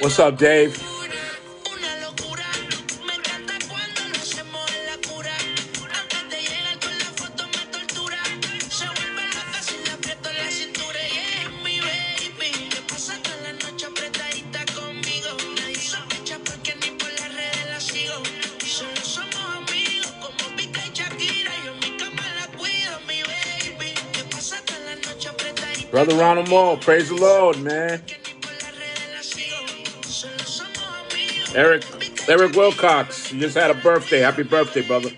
What's up, Dave? Brother Ronald Moore, praise the Lord, man. Eric Wilcox, you just had a birthday. Happy birthday, brother.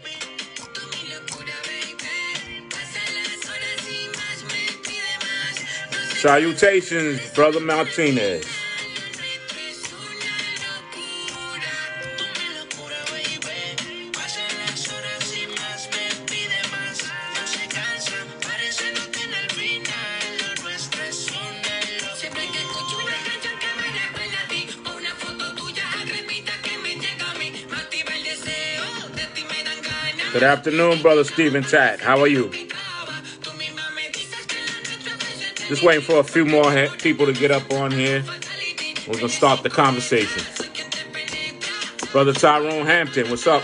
Salutations, Brother Martinez. Good afternoon, Brother Stephen Tat. How are you? Just waiting for a few more people to get up on here. We're going to start the conversation. Brother Tyrone Hampton, what's up?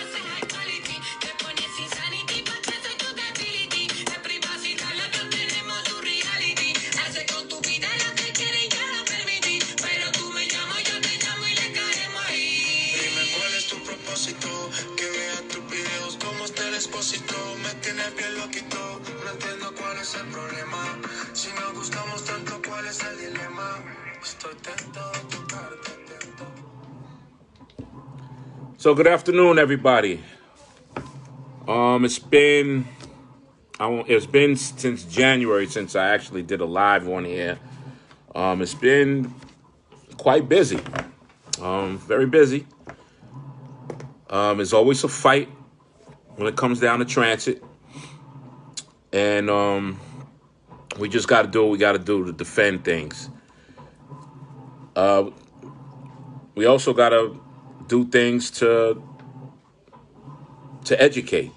So good afternoon, everybody. It's been since January since I actually did a live one here. It's been quite busy, very busy. There's always a fight when it comes down to transit, and we just got to do what we got to do to defend things. We also got to do things to educate,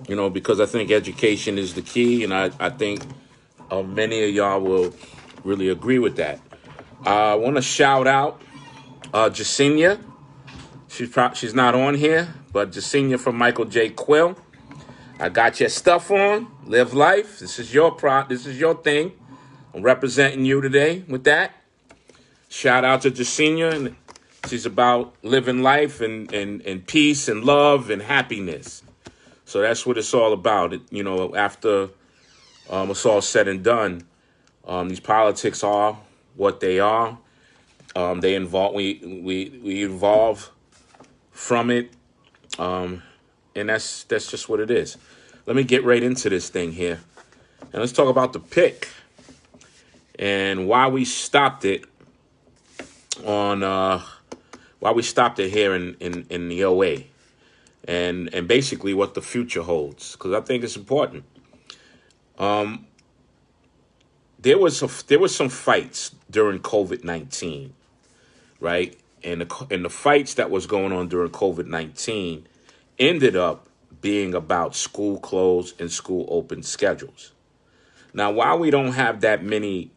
because I think education is the key, and I think many of y'all will really agree with that. I want to shout out Jasenia. She's not on here, but Jasenia from Michael J. Quill. I got your stuff on. Live life. This is your thing. I'm representing you today with that. Shout out to Jasenia, and she's about living life and peace and love and happiness. So that's what it's all about. After it's all said and done, these politics are what they are. They involve we evolve from it, and that's just what it is. Let me get right into this thing here, and let's talk about the pick and why we stopped it here in the OA, and basically what the future holds, because I think it's important. There was some fights during COVID-19, right? And the fights that was going on during COVID-19 ended up being about school closed and school open schedules. Now, while we don't have that many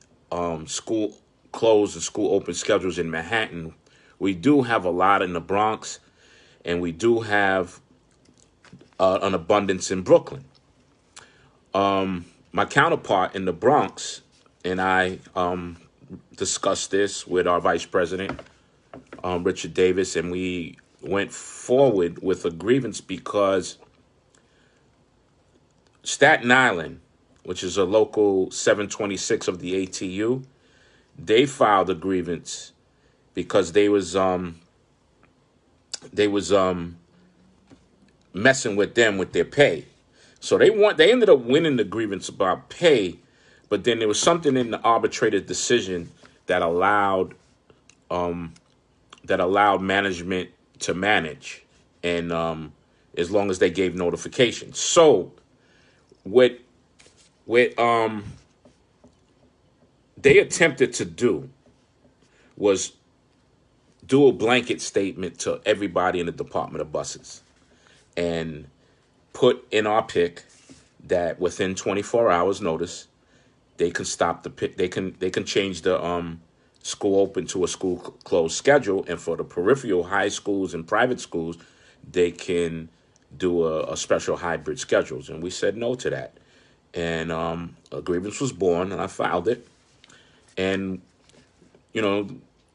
school closed and school open schedules in Manhattan, we do have a lot in the Bronx, and we do have an abundance in Brooklyn. My counterpart in the Bronx and I discussed this with our vice president, Richard Davis, and we went forward with a grievance because Staten Island, which is a local 726 of the ATU, they filed a grievance because they was they was messing with them with their pay. So they ended up winning the grievance about pay, but then there was something in the arbitrator's decision that allowed management to manage, and as long as they gave notification. So what they attempted to do was do a blanket statement to everybody in the Department of Buses and put in our pick that within 24 hours notice they can stop the pick. They can change the school open to a school closed schedule, and for the peripheral high schools and private schools, they can do a special hybrid schedules. And we said no to that, and a grievance was born, and I filed it. And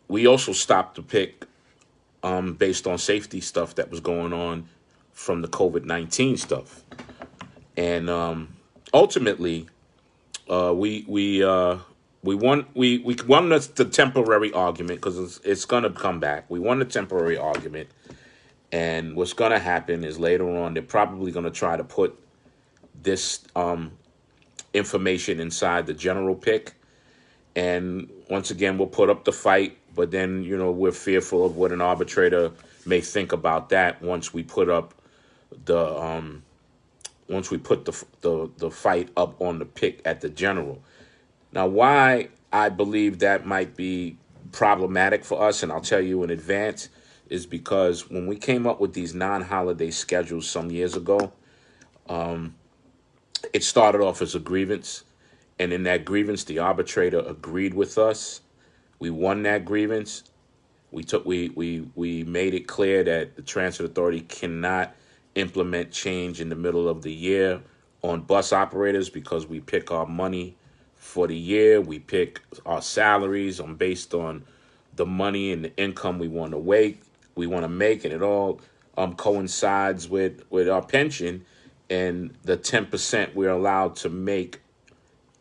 we also stopped the pick based on safety stuff that was going on from the COVID-19 stuff. And ultimately, we won. We won the temporary argument because it's going to come back. We won the temporary argument, and what's going to happen is later on they're probably going to try to put this information inside the general pick, and once again we'll put up the fight. But then we're fearful of what an arbitrator may think about that once we put up the the fight up on the pick at the general. Now, why I believe that might be problematic for us, and I'll tell you in advance, is because when we came up with these non-holiday schedules some years ago, it started off as a grievance, and in that grievance, the arbitrator agreed with us. We won that grievance. We made it clear that the Transit Authority cannot implement change in the middle of the year on bus operators because we pick our money for the year. We pick our salaries based on the money and the income we want to make, and it all coincides with our pension and the 10% we're allowed to make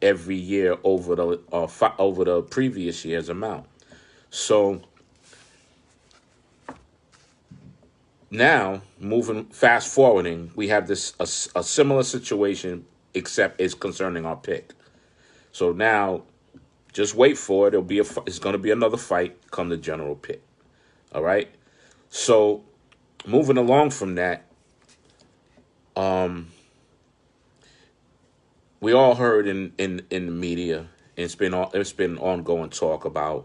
every year over the previous year's amount. So now, fast forwarding, we have a similar situation, except it's concerning our pick. So now, just wait for it. It's going to be another fight come the general pick. All right. So, moving along from that, we all heard in the media, and it's been ongoing talk about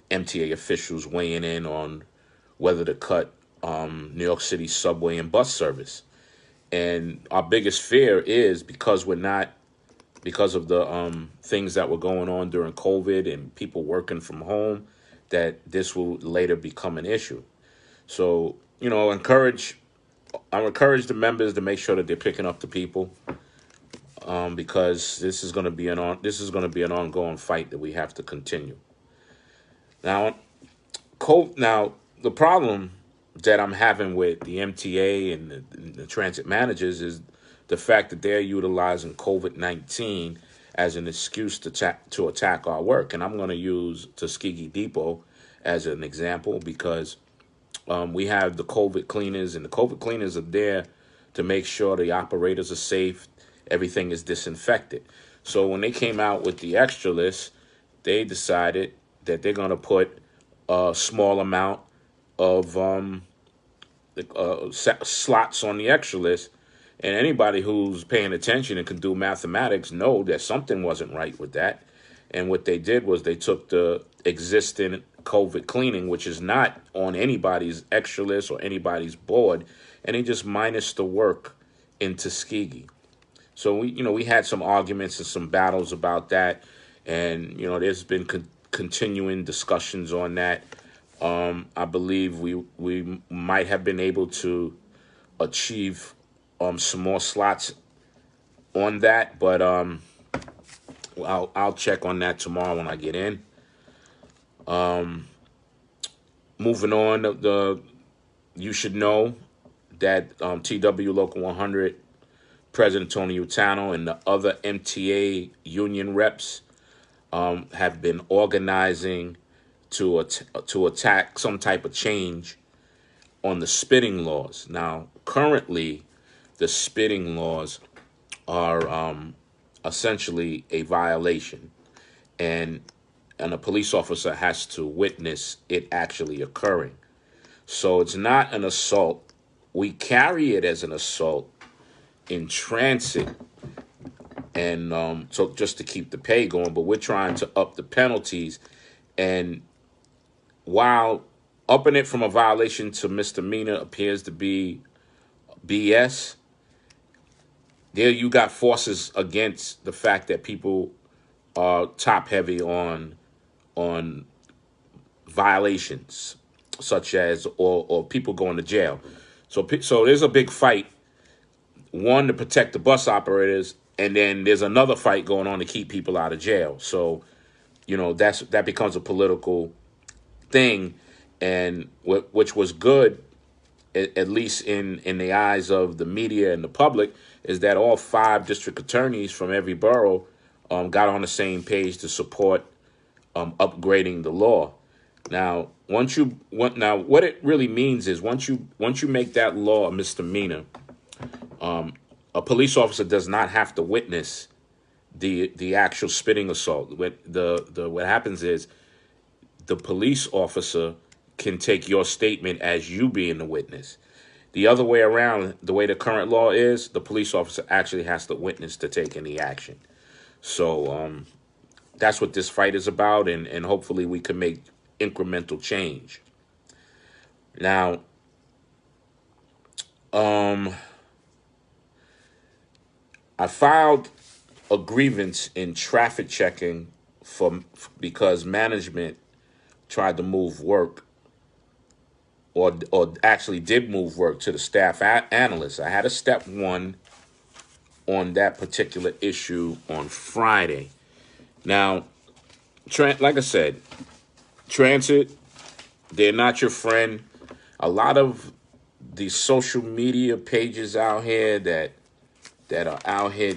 MTA officials weighing in on whether to cut New York City subway and bus service. And our biggest fear is because of the things that were going on during COVID and people working from home, that this will later become an issue. So, I encourage the members to make sure that they're picking up the people, because this is going to be an ongoing fight that we have to continue. Now, the problem that I'm having with the MTA and the transit managers is the fact that they're utilizing COVID-19 as an excuse to attack our work. And I'm going to use Tuskegee Depot as an example because we have the COVID cleaners, and the COVID cleaners are there to make sure the operators are safe, everything is disinfected. So when they came out with the extra list, they decided that they're going to put a small amount of slots on the extra list. And anybody who's paying attention and can do mathematics know that something wasn't right with that. And what they did was they took the existing COVID cleaning, which is not on anybody's extra list or anybody's board, and they just minus the work in Tuskegee. So we had some arguments and some battles about that, and there's been continuing discussions on that. I believe we might have been able to achieve some more slots on that, but I'll check on that tomorrow when I get in. Moving on, you should know that TW Local 100 President Tony Utano and the other MTA union reps have been organizing to attack some type of change on the spitting laws. Now, currently, the spitting laws are essentially a violation, and a police officer has to witness it actually occurring. So it's not an assault. We carry it as an assault in transit, and so just to keep the pay going, but we're trying to up the penalties. And while upping it from a violation to misdemeanor appears to be BS, there you got forces against the fact that people are top heavy on violations, such as or people going to jail. So there's a big fight, one to protect the bus operators, and then there's another fight going on to keep people out of jail. So that becomes a political thing, and which was good, at least in the eyes of the media and the public, is that all 5 district attorneys from every borough got on the same page to support upgrading the law. Now, what it really means is once you make that law a misdemeanor, a police officer does not have to witness the actual spitting assault. What happens is the police officer can take your statement as you being the witness. The other way around, the way the current law is, the police officer actually has to witness to take any action. So that's what this fight is about, and hopefully we can make incremental change. Now, I filed a grievance in traffic checking because management tried to move work, or actually did move work to the staff analyst. I had a step 1 on that particular issue on Friday. Now, like I said, transit, they're not your friend. A lot of these social media pages out here that are out here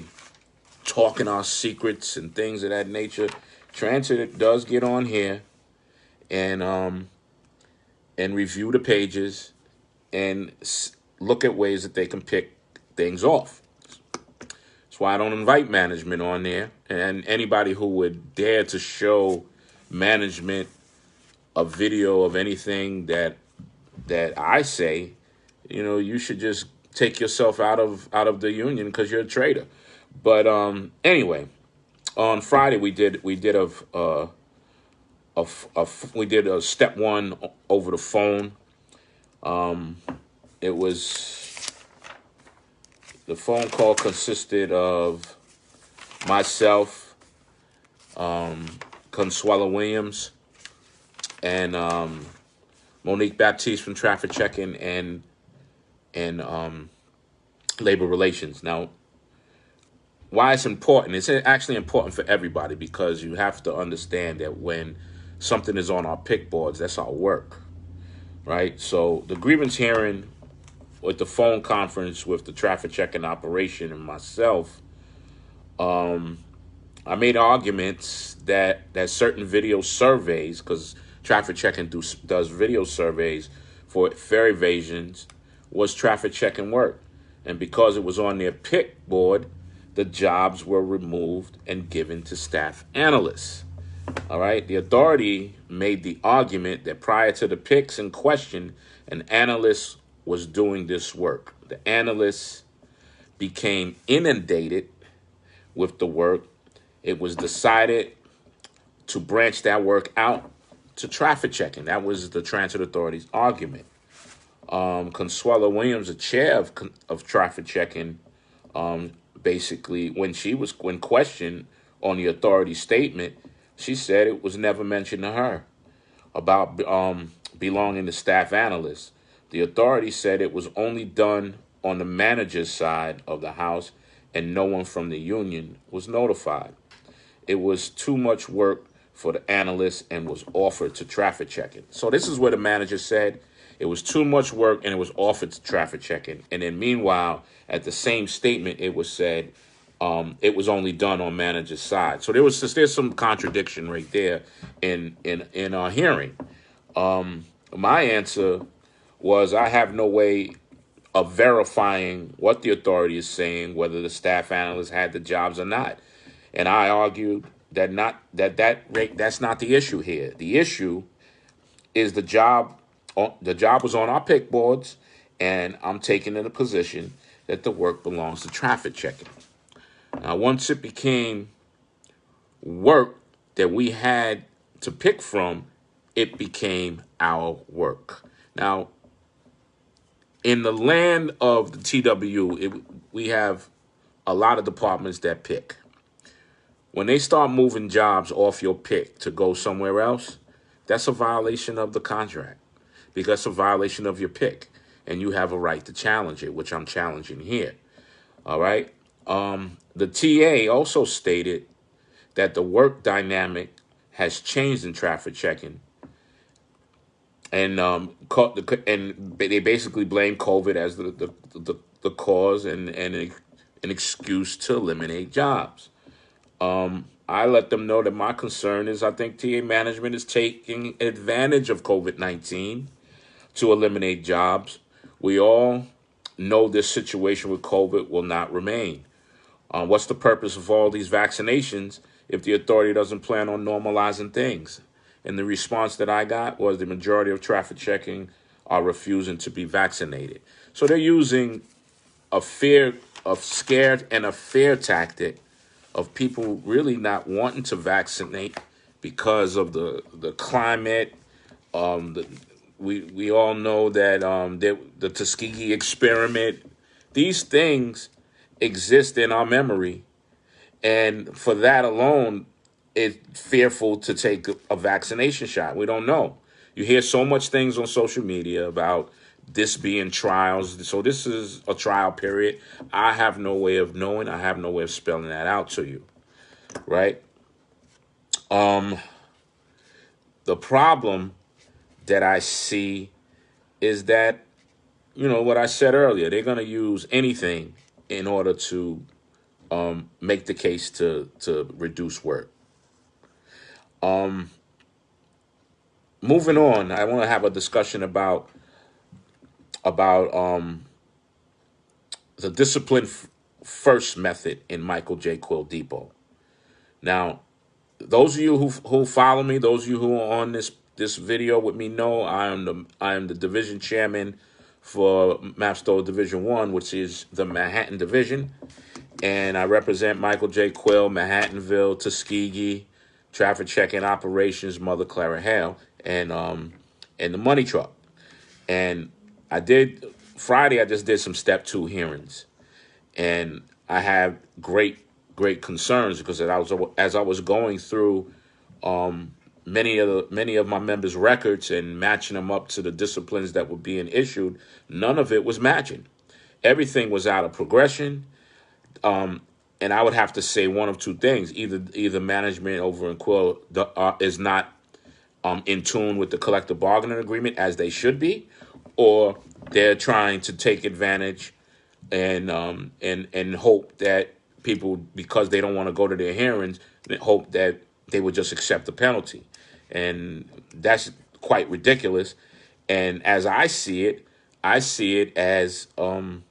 talking our secrets and things of that nature, transit does get on here and review the pages and look at ways that they can pick things off. That's why I don't invite management on there, and anybody who would dare to show management a video of anything that I say, you should just take yourself out of the union because you're a traitor. But anyway, on Friday we did a step 1 over the phone. The phone call consisted of myself, Consuela Williams, and Monique Baptiste from Traffic Checking and Labor Relations. Now, why it's important? It's actually important for everybody, because you have to understand that when something is on our pick boards, that's our work, right? So the grievance hearing with the phone conference with the traffic checking operation and myself, I made arguments that certain video surveys, because traffic checking does video surveys for fare evasions, was traffic checking work. And because it was on their pick board, the jobs were removed and given to staff analysts. All right. The authority made the argument that prior to the picks in question, an analyst was doing this work. The analyst became inundated with the work. It was decided to branch that work out to traffic checking. That was the Transit Authority's argument. Consuela Williams, the chair of traffic checking, basically, when questioned on the authority's statement, she said it was never mentioned to her about belonging to staff analysts. The authority said it was only done on the manager's side of the house, and no one from the union was notified. It was too much work for the analysts and was offered to traffic checking. So this is what the manager said. It was too much work and it was offered to traffic checking. And then meanwhile, at the same statement, it was said it was only done on manager's side. So there's some contradiction right there in our hearing. My answer was I have no way of verifying what the authority is saying, whether the staff analysts had the jobs or not. And I argued that not that that rate that's not the issue here. The issue is the job was on our pick boards, and I'm taking in a position that the work belongs to traffic checking. Now, once it became work that we had to pick from, it became our work. Now, in the land of the TW, we have a lot of departments that pick. When they start moving jobs off your pick to go somewhere else, that's a violation of the contract because it's a violation of your pick, and you have a right to challenge it, which I'm challenging here. All right. The TA also stated that the work dynamic has changed in traffic checking, and they basically blame COVID as the cause and an excuse to eliminate jobs. I let them know that my concern is I think TA management is taking advantage of COVID-19 to eliminate jobs. We all know this situation with COVID will not remain. What's the purpose of all these vaccinations if the authority doesn't plan on normalizing things? And the response that I got was the majority of traffic checking are refusing to be vaccinated. So they're using a scared and a fear tactic of people really not wanting to vaccinate because of the climate. We all know that the Tuskegee experiment, these things exist in our memory, and for that alone, it's fearful to take a vaccination shot. We don't know. You hear so much things on social media about this being trials. So this is a trial period. I have no way of knowing. I have no way of spelling that out to you, right? The problem that I see is that, what I said earlier, they're going to use anything in order to make the case to reduce work. Moving on, I want to have a discussion about the discipline first method in Michael J. Quill Depot. Now, those of you who follow me, those of you who are on this video with me know I am the division chairman for MAPSTO Division 1, which is the Manhattan Division. And I represent Michael J. Quill, Manhattanville, Tuskegee, traffic checking operations, Mother Clara Hale, and the money truck. And Friday I just did some step 2 hearings. And I have great concerns because as I was going through many of my members' records and matching them up to the disciplines that were being issued, none of it was matching. Everything was out of progression. And I would have to say one of two things: either management over in Quill is not in tune with the collective bargaining agreement as they should be, or they're trying to take advantage and hope that people, because they don't want to go to their hearings, hope that they would just accept the penalty. And that's quite ridiculous. And as I see it as an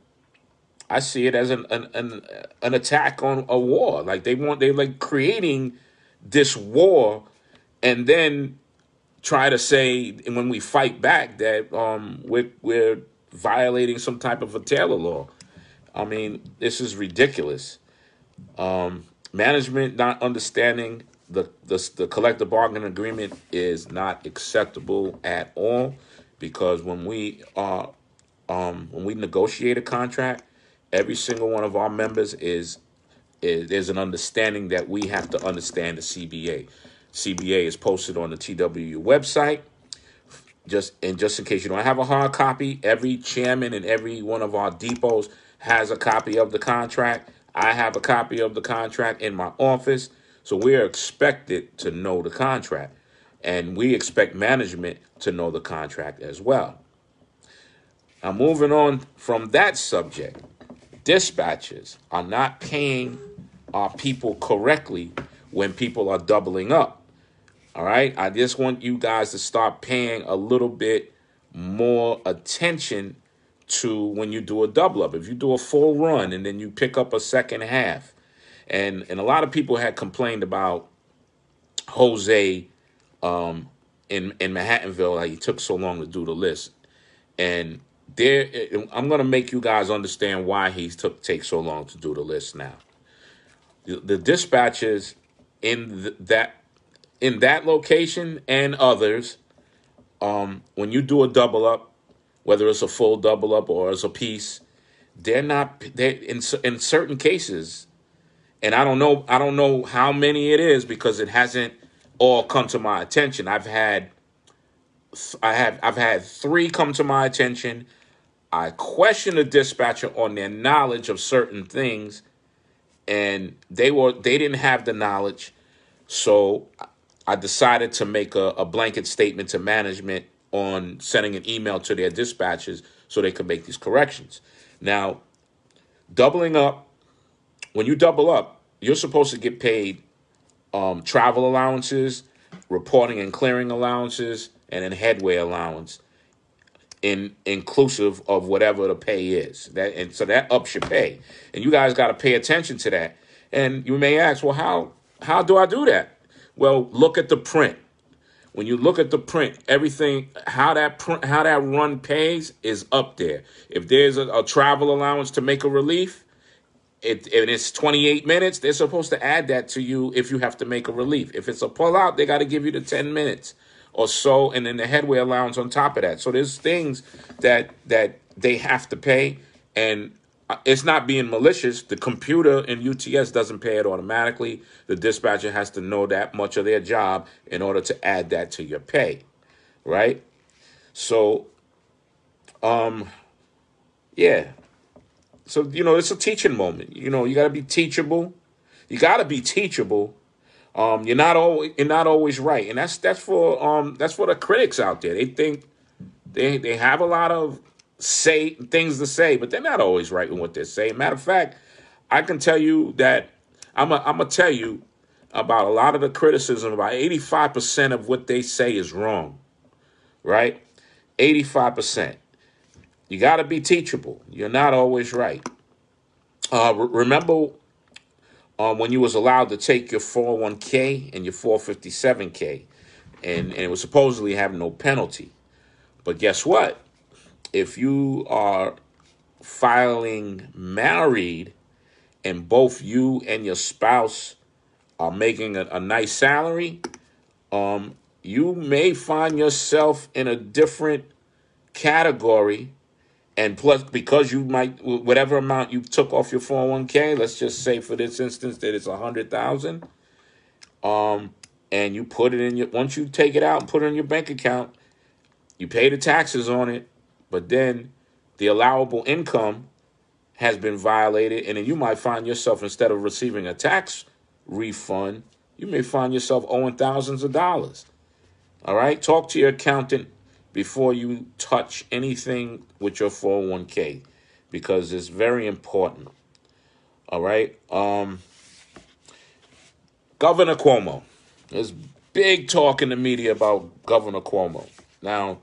attack on a war. Like they're like creating this war, and then try to say, and when we fight back, that we're violating some type of a Taylor law. I mean, this is ridiculous. Management not understanding the collective bargaining agreement is not acceptable at all, because when we negotiate a contract, every single one of our members there's an understanding that we have to understand the CBA. CBA is posted on the TWU website. Just in case you don't have a hard copy, every chairman in every one of our depots has a copy of the contract. I have a copy of the contract in my office. So we are expected to know the contract, and we expect management to know the contract as well. Now, moving on from that subject, dispatchers are not paying our people correctly when people are doubling up. All right, I just want you guys to start paying a little bit more attention to when you do a double up. If you do a full run and then you pick up a second half, and a lot of people had complained about Jose in Manhattanville, how he took so long to do the list. And there, I'm going to make you guys understand why he takes so long to do the list now. The dispatchers in that location and others, when you do a double up, whether it's a full double up or it's a piece, they're in certain cases, and I don't know how many it is because it hasn't all come to my attention. I've had 3 come to my attention. I question the dispatcher on their knowledge of certain things, and they didn't have the knowledge. So I decided to make a blanket statement to management on sending an email to their dispatchers so they could make these corrections. Now, doubling up, when you double up, you're supposed to get paid travel allowances, reporting and clearing allowances, and then headway allowance, inclusive of whatever the pay is. So that ups your pay, and you guys got to pay attention to that. And you may ask, well, how do I do that? Well, look at the print. When you look at the print, everything how that run pays is up there. If there's a travel allowance to make a relief, and it's 28 minutes, they're supposed to add that to you if you have to make a relief. If it's a pullout, they got to give you the 10 minutes or so, and then the headway allowance on top of that. So there's things that they have to pay, and it's not being malicious. The computer in UTS doesn't pay it automatically. The dispatcher has to know that much of their job in order to add that to your pay, right? So, yeah. So, it's a teaching moment. You got to be teachable. You got to be teachable. You're not always right, and that's for the critics out there. They think they have a lot of things to say, but they're not always right in what they're saying. Matter of fact, I can tell you that I'm gonna tell you about a lot of the criticism. About 85% of what they say is wrong, right? 85%. You got to be teachable. You're not always right. Remember when you was allowed to take your 401k and your 457k, and it was supposedly having no penalty. But guess what? If you are filing married and both you and your spouse are making a nice salary, you may find yourself in a different category. And plus, because you might, whatever amount you took off your 401k, let's just say for this instance that it's 100,000, and you put it in once you take it out and put it in your bank account, you pay the taxes on it, but then the allowable income has been violated, and then you might find yourself, instead of receiving a tax refund, you may find yourself owing thousands of dollars. All right, talk to your accountant before you touch anything with your 401k, because it's very important. All right. Governor Cuomo. There's big talk in the media about Governor Cuomo. Now,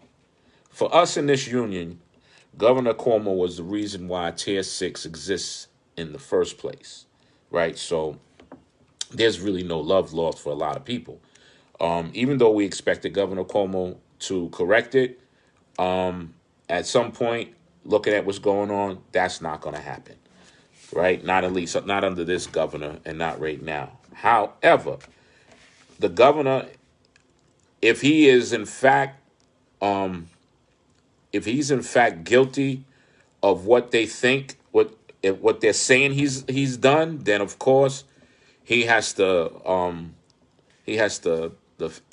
for us in this union, Governor Cuomo was the reason why Tier 6 exists in the first place, right? So there's really no love lost for a lot of people. Even though we expected Governor Cuomo to correct it, at some point, looking at what's going on, that's not going to happen, right? Not under this governor, and not right now. However, the governor, if he's in fact guilty of what they think, what they're saying he's done, then of course he has to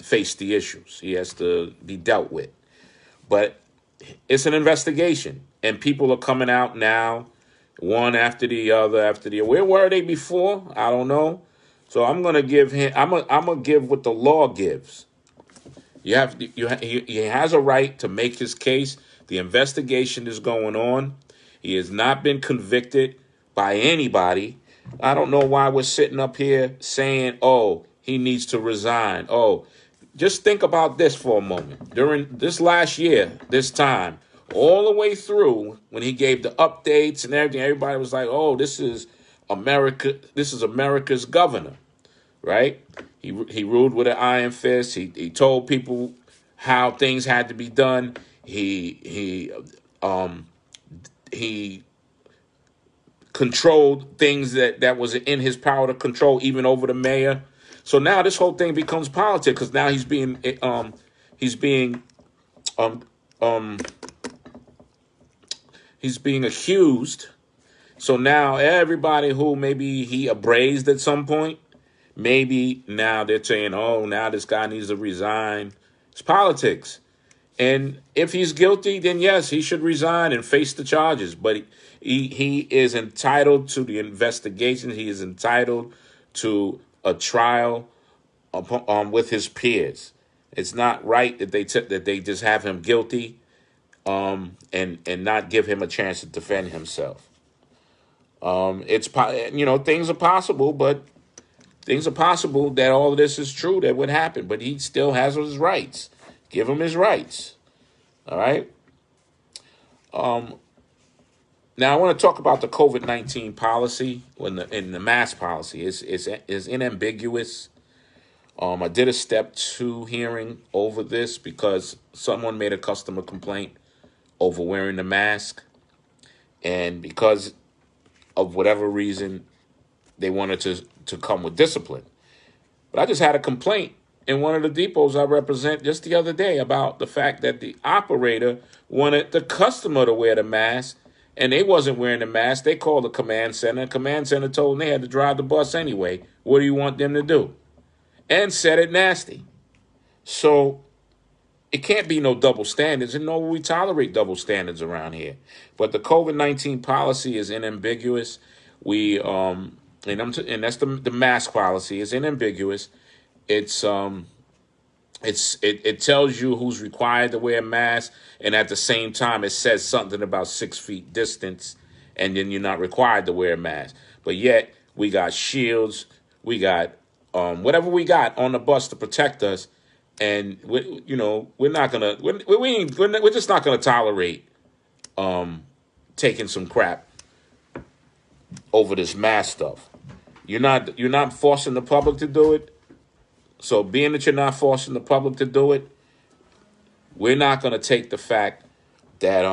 face the issues. He has to be dealt with. But it's an investigation, and people are coming out now, one after the other. Where were they before? I don't know. So I'm gonna give him. I'm gonna give what the law gives. He has a right to make his case. The investigation is going on. He has not been convicted by anybody. I don't know why we're sitting up here saying, "Oh, he needs to resign." Oh, just think about this for a moment. During this last year, this time, all the way through, when he gave the updates and everything, everybody was like, "Oh, this is America. This is America's governor." Right? He ruled with an iron fist. He told people how things had to be done. He controlled things that was in his power to control, even over the mayor. So now this whole thing becomes politics because now he's being um um he's being accused. So now everybody who maybe he abrased at some point, maybe now they're saying, "Oh, now this guy needs to resign." It's politics. And if he's guilty, then yes, he should resign and face the charges. But he is entitled to the investigation. He is entitled to a trial with his peers. It's not right that they just have him guilty and not give him a chance to defend himself. Things are possible, but things are possible that all of this is true that would happen. But he still has his rights. Give him his rights. All right. Now I want to talk about the COVID-19 policy in the mask policy. Is unambiguous. I did a step 2 hearing over this because someone made a customer complaint over wearing the mask, and because of whatever reason, they wanted to come with discipline. But I just had a complaint in one of the depots I represent just the other day about the fact that the operator wanted the customer to wear the mask, and they wasn't wearing the mask. They called the command center. The command center told them they had to drive the bus anyway. What do you want them to do? And said it nasty. So it can't be no double standards, and no, we tolerate double standards around here. But the COVID-19 policy is unambiguous. And that's the mask policy is unambiguous. It tells you who's required to wear a mask, and at the same time it says something about 6 feet distance, and then you're not required to wear a mask. But yet we got shields, we got whatever we got on the bus to protect us, and we're just not gonna tolerate taking some crap over this mask stuff. You're not forcing the public to do it. So being that you're not forcing the public to do it, we're not going to take the fact that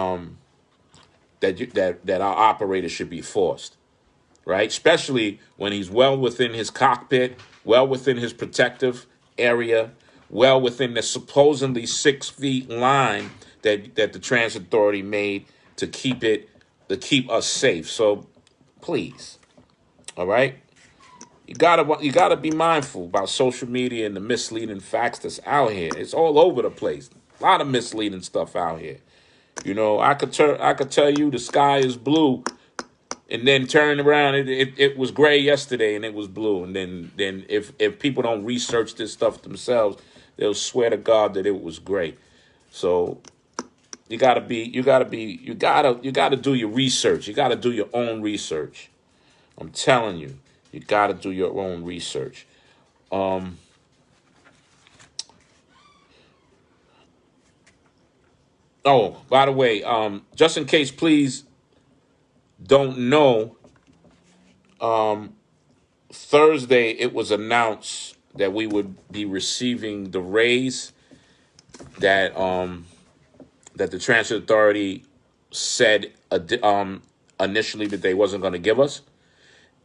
that our operator should be forced, right? Especially when he's well within his cockpit, well within his protective area, well within the supposedly 6 feet line that the transit authority made to keep us safe. So please, all right. You gotta be mindful about social media and the misleading facts that's out here. It's all over the place. A lot of misleading stuff out here. I could tell you the sky is blue, and then turn around it was gray yesterday and it was blue. And then if people don't research this stuff themselves, they'll swear to God that it was gray. So you gotta do your research. You gotta do your own research. I'm telling you. You got to do your own research. Oh, by the way, just in case, please don't know, Thursday it was announced that we would be receiving the raise that the Transit Authority said initially that they wasn't going to give us.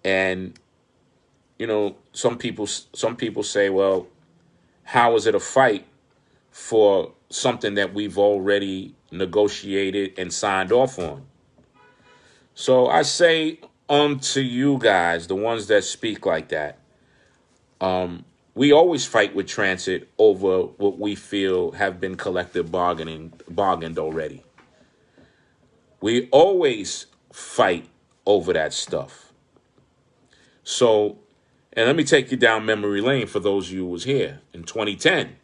And some people say, well, how is it a fight for something that we've already negotiated and signed off on? So I say unto you guys, the ones that speak like that, we always fight with transit over what we feel have been collective bargained already. We always fight over that stuff. So, and let me take you down memory lane for those of you who was here. In 2010,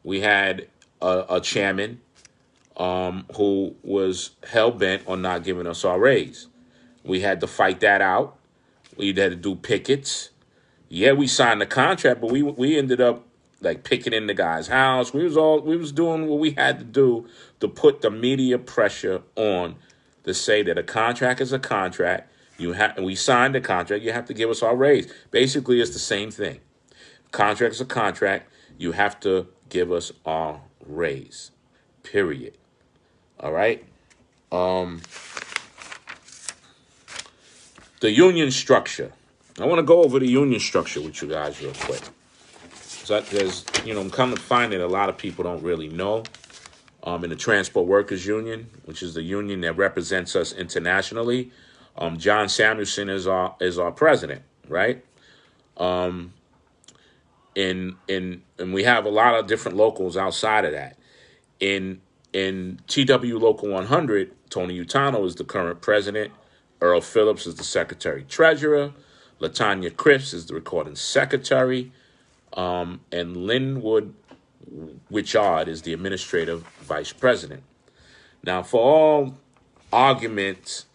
we had a chairman who was hell-bent on not giving us our raise. We had to fight that out. We had to do pickets. Yeah, we signed the contract, but we ended up like picking in the guy's house. We was doing what we had to do to put the media pressure on to say that a contract is a contract. We signed the contract. You have to give us our raise. Basically, it's the same thing. Contract is a contract. You have to give us our raise. Period. All right. The union structure. I want to go over the union structure with you guys real quick. So there's, I'm kind of finding a lot of people don't really know. In the Transport Workers Union, which is the union that represents us internationally, John Samuelson is our president, right? And we have a lot of different locals outside of that. In TW Local 100, Tony Utano is the current president. Earl Phillips is the secretary treasurer. Latanya Cripps is the recording secretary. And Linwood Wichard is the administrative vice president. Now, for all arguments,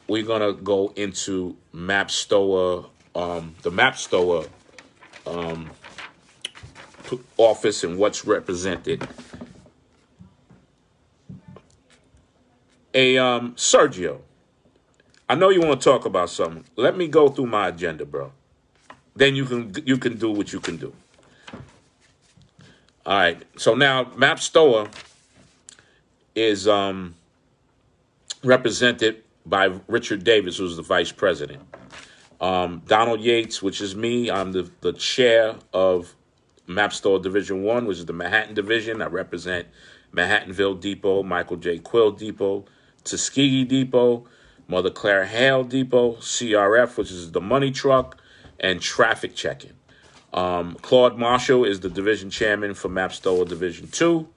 we're going to go into MAPSTOA, the MAPSTOA office and what's represented. Sergio, I know you want to talk about something. Let me go through my agenda, bro. Then you can do what you can do. All right. So now MAPSTOA is represented by Richard Davis, who's the vice president. Donald Yates, which is me. I'm the chair of MAPSTOA Division 1, which is the Manhattan Division. I represent Manhattanville Depot, Michael J. Quill Depot, Tuskegee Depot, Mother Claire Hale Depot, CRF, which is the money truck, and traffic checking. Claude Marshall is the division chairman for MAPSTOA Division 2,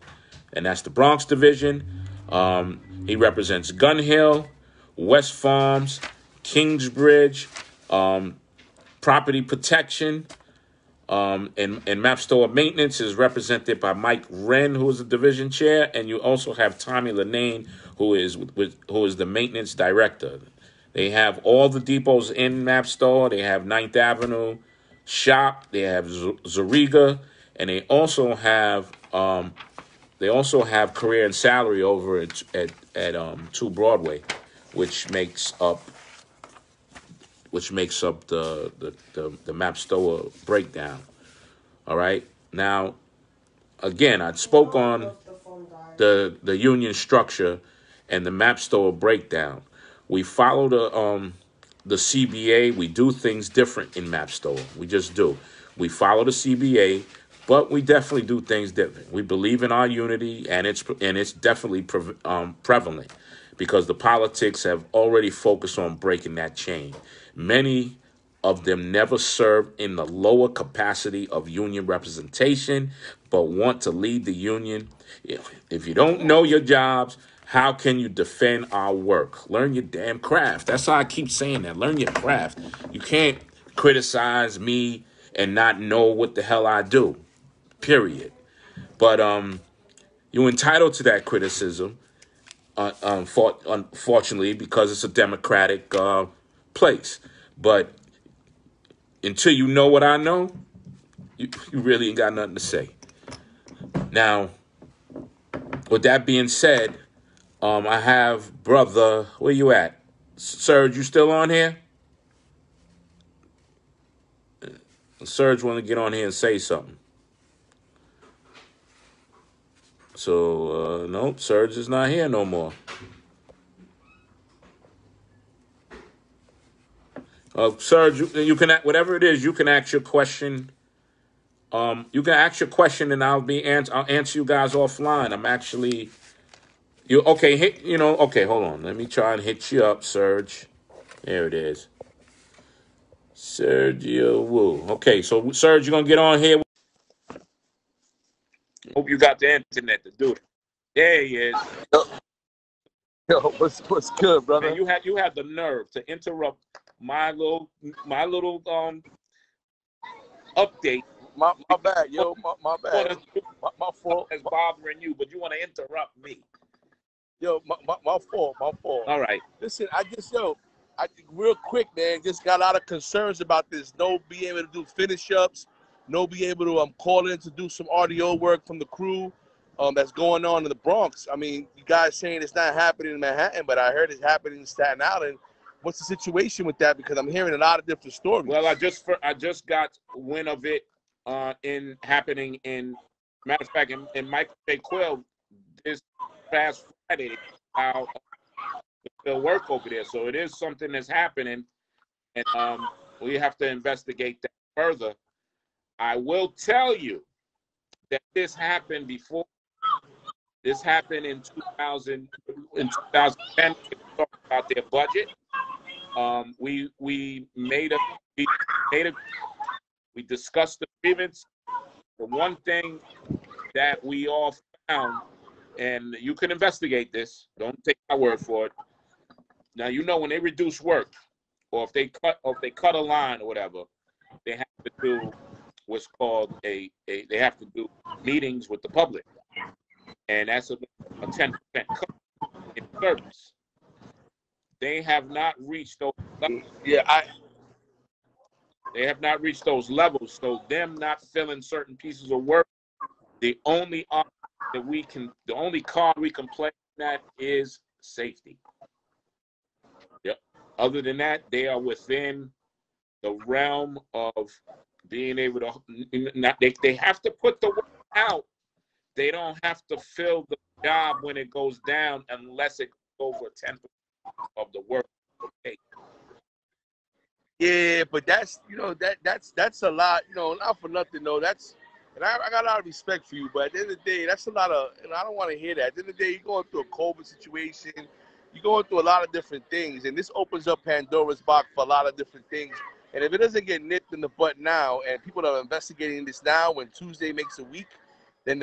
and that's the Bronx Division. He represents Gun Hill, West Farms, Kingsbridge, property protection, and MAPSTOA maintenance is represented by Mike Wren, who is the division chair, and you also have Tommy Lanane, who is the maintenance director. They have all the depots in MAPSTOA. They have 9th Avenue Shop. They have Zariga, and they also have career and salary over at 2 Broadway, which makes up the MAPSTOA breakdown. All right. Now, again, I spoke on the union structure and the MAPSTOA breakdown. We follow the CBA. We do things different in MAPSTOA. We just do. We follow the CBA, but we definitely do things different. We believe in our unity, and it's definitely prevalent because the politics have already focused on breaking that chain. Many of them never served in the lower capacity of union representation, but want to lead the union. If you don't know your jobs, how can you defend our work? Learn your damn craft. That's how I keep saying that. Learn your craft. You can't criticize me and not know what the hell I do, period. But you're entitled to that criticism, unfortunately, because it's a democratic place. But until you know what I know, you really ain't got nothing to say. Now, with that being said, I have brother, where you at? Serge, you still on here? Serge want to get on here and say something. So, nope, Serge is not here no more. Serge, you can, whatever it is, you can ask your question. You can ask your question, and I'll answer you guys offline. I'm actually, okay? Okay. Hold on. Let me try and hit you up, Serge. There it is, Sergio Wu. Okay, so Serge, you're gonna get on here. Hope you got the internet to do it. There he is. Yo, what's good, brother? Man, you had the nerve to interrupt my little update. My bad, yo. My bad. My fault. It's bothering you, but you want to interrupt me. Yo, my fault. All right. Listen, I real quick, man, just got a lot of concerns about this. No being able to do finish ups no be able to call in to do some RDO work from the crew that's going on in the Bronx. I mean, you guys saying it's not happening in Manhattan, but I heard it's happening in Staten Island. What's the situation with that? Because I'm hearing a lot of different stories. Well, I just got wind of it in happening in, matter of fact, in Michael J. Quill this past Friday about the work over there. So it is something that's happening, and we have to investigate that further. I will tell you that this happened before. This happened in 2010. We talked about their budget. We discussed the grievance. The one thing that we all found, and you can investigate this, don't take my word for it. Now, you know, when they reduce work, or if they cut a line or whatever, they have to do what's called they have to do meetings with the public, and that's a 10% cut in service. They have not reached those levels. They have not reached those levels. So them not filling certain pieces of work, the only card we can play that is safety. Yep. Other than that, they are within the realm of being able to. They have to put the work out. They don't have to fill the job when it goes down unless it goes over 10% of the work. Okay. Yeah, but that's that's a lot. Not for nothing though. And I got a lot of respect for you, but at the end of the day, that's a lot of. I don't want to hear that. At the end of the day, you're going through a COVID situation. You're going through a lot of different things, and this opens up Pandora's box for a lot of different things. And if it doesn't get nipped in the butt now, and people are investigating this now, when Tuesday makes a week, then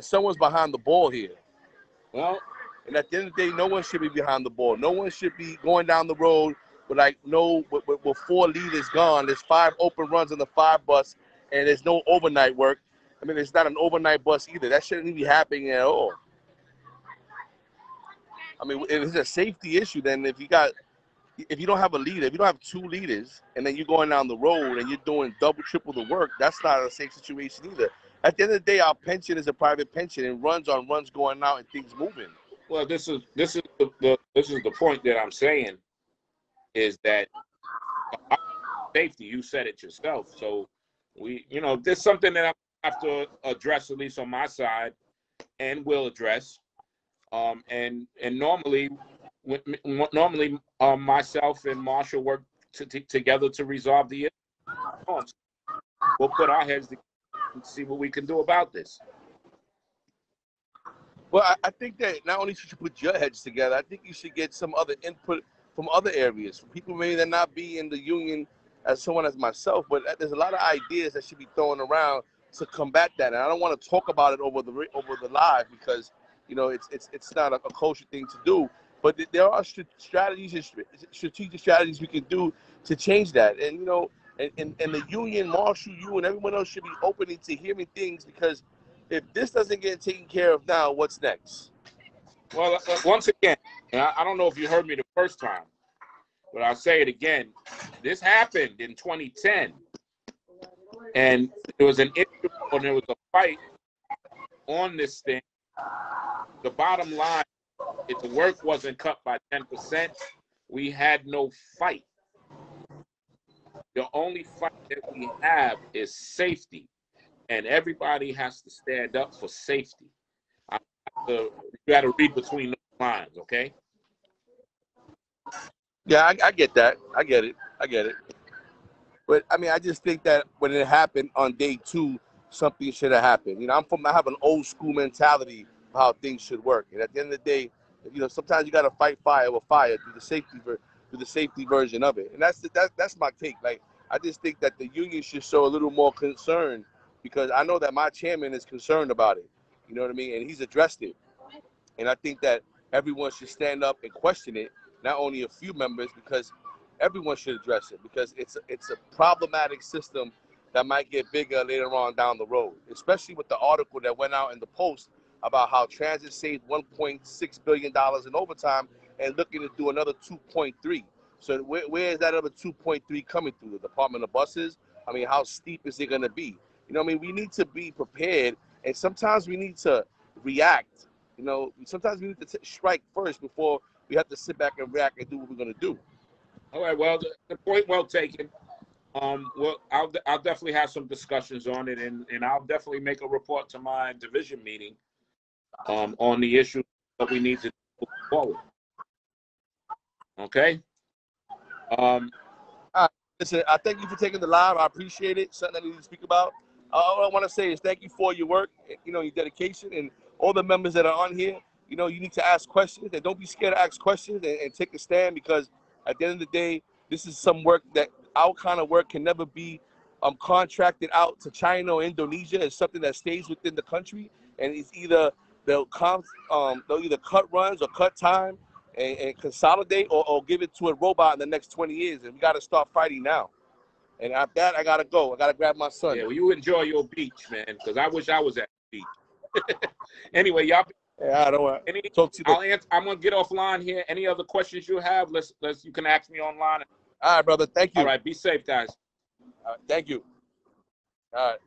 someone's behind the ball here. Well, and at the end of the day, no one should be behind the ball. No one should be going down the road with 4 leaders gone. There's 5 open runs on the 5 bus, and there's no overnight work. I mean, it's not an overnight bus either. That shouldn't even be happening at all. I mean, if it's a safety issue, then if you don't have a leader, if you don't have 2 leaders, and then you're going down the road and you're doing double, triple the work, that's not a safe situation either. At the end of the day, our pension is a private pension, and runs going out and things moving. Well, this is the point that I'm saying, is that safety. You said it yourself. So there's something that I have to address, at least on my side, and will address. And normally myself and Marshall work together to resolve the issue. We'll put our heads together and see what we can do about this. Well, I think that not only should you put your heads together, I think you should get some other input from other areas, from people maybe that not be in the union as someone as myself, but there's a lot of ideas that should be thrown around to combat that. And I don't want to talk about it over the live because it's not a kosher thing to do. But there are strategies and strategic strategies we can do to change that. And and the union, Marshall, you and everyone else should be open to hearing things, because if this doesn't get taken care of now, what's next? Well, once again, and I don't know if you heard me the first time, but I'll say it again. This happened in 2010, and there was an issue, or there was a fight on this thing. The bottom line, if the work wasn't cut by 10%, we had no fight. The only fight that we have is safety, and everybody has to stand up for safety. You got to read between those lines, okay? Yeah, I get that. I get it. But I mean, I just think that when it happened on day 2, something should have happened. I have an old school mentality of how things should work. And at the end of the day, sometimes you got to fight fire with fire through the safety version of it. And that's my take. Like, I just think that the union should show a little more concern, because I know that my chairman is concerned about it. You know what I mean? And he's addressed it. And I think that everyone should stand up and question it, not only a few members, because everyone should address it, because it's a problematic system that might get bigger later on down the road, especially with the article that went out in the Post about how transit saved $1.6 billion in overtime and looking to do another 2.3. So where is that other 2.3 coming through? The Department of Buses, I mean, how steep is it going to be? You know what I mean? We need to be prepared, and sometimes we need to react. You know, sometimes we need to strike first before we have to sit back and react and do what we're going to do. All right. Well, the point well taken. Well, I'll definitely have some discussions on it, and I'll definitely make a report to my division meeting on the issue that we need to move forward. Okay. Listen, I thank you for taking the live. I appreciate it. Something I need to speak about. All I want to say is thank you for your work, you know, your dedication, and all the members that are on here. You know, you need to ask questions, and don't be scared to ask questions and take a stand, because at the end of the day, this is some work that our kind of work can never be contracted out to China or Indonesia. It's something that stays within the country, and it's either they'll either cut runs or cut time and consolidate, or give it to a robot in the next 20 years. And we got to start fighting now. And after that, I got to go. I got to grab my son. Yeah, well, you enjoy your beach, man, because I wish I was at the beach. Anyway, y'all. Yeah, I don't want talk to you. I'm gonna get offline here. Any other questions you have? You can ask me online. All right, brother. Thank you. All right, be safe, guys. Thank you. All right.